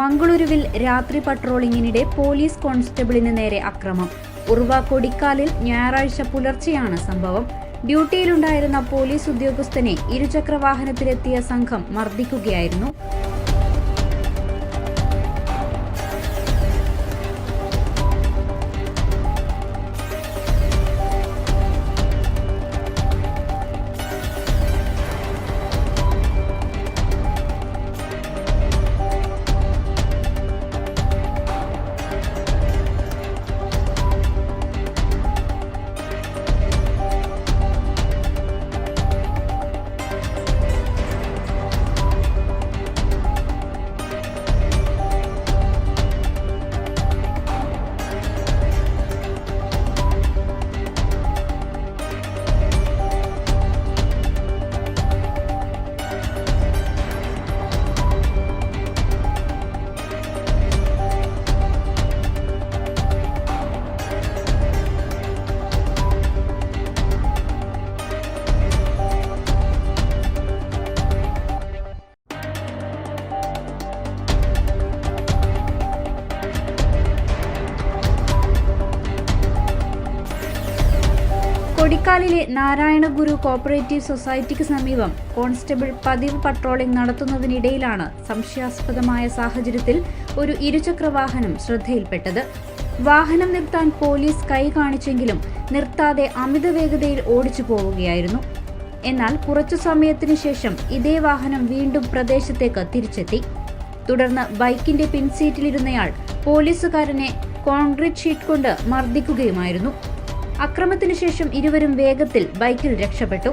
മംഗളൂരുവിൽ രാത്രി പട്രോളിംഗിനിടെ പോലീസ് കോൺസ്റ്റബിളിന് നേരെ അക്രമം. ഉർവ കൊടിക്കാലിൽ ഞായറാഴ്ച പുലർച്ചെയാണ് സംഭവം. ഡ്യൂട്ടിയിലുണ്ടായിരുന്ന പോലീസ് ഉദ്യോഗസ്ഥനെ ഇരുചക്രവാഹനത്തിലെത്തിയ സംഘം മർദ്ദിക്കുകയായിരുന്നു. കൊടിക്കാലിലെ നാരായണഗുരു കോപ്പറേറ്റീവ് സൊസൈറ്റിക്ക് സമീപം കോൺസ്റ്റബിൾ പതിവ് പട്രോളിംഗ് നടത്തുന്നതിനിടയിലാണ് സംശയാസ്പദമായ സാഹചര്യത്തിൽ ഒരു ഇരുചക്രവാഹനം ശ്രദ്ധയിൽപ്പെട്ടത്. വാഹനം നിർത്താൻ പോലീസ് കൈ കാണിച്ചെങ്കിലും നിർത്താതെ അമിത വേഗതയിൽ ഓടിച്ചു പോവുകയായിരുന്നു. എന്നാൽ കുറച്ചു സമയത്തിനു ശേഷം ഇതേ വാഹനം വീണ്ടും പ്രദേശത്തേക്ക് തിരിച്ചെത്തി. തുടർന്ന് ബൈക്കിന്റെ പിൻസീറ്റിലിരുന്നയാൾ പോലീസുകാരനെ കോൺക്രീറ്റ് ഷീറ്റ് കൊണ്ട് മർദ്ദിക്കുകയുമായിരുന്നു. അക്രമത്തിനു ശേഷം ഇരുവരും വേഗത്തിൽ ബൈക്കിൽ രക്ഷപ്പെട്ടു.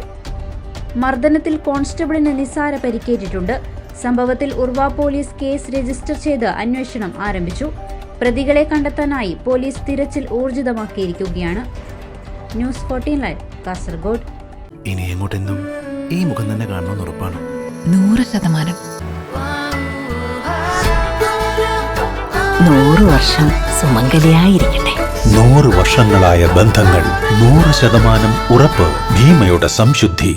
മർദ്ദനത്തിൽ കോൺസ്റ്റബിളിന് നിസ്സാര പരിക്കേറ്റിട്ടുണ്ട്. സംഭവത്തിൽ ഉർവ പോലീസ് കേസ് രജിസ്റ്റർ ചെയ്ത് അന്വേഷണം ആരംഭിച്ചു. പ്രതികളെ കണ്ടെത്താനായി പോലീസ് തിരച്ചിൽ ഊർജിതമാക്കിയിരിക്കുകയാണ്. News 14 live Kasaragod. ഇനി എങ്ങോട്ടെന്നും ഈ മുഖം തന്നെ കാണണമെന്ന് ഉറപ്പാണ്. 100%. 100 വർഷം സുമംഗലിയായിരിക്കട്ടെ. 100 വർഷങ്ങളായ ബന്ധങ്ങൾ, 100% ഉറപ്പ്. ഭീമയുടെ സംശുദ്ധി.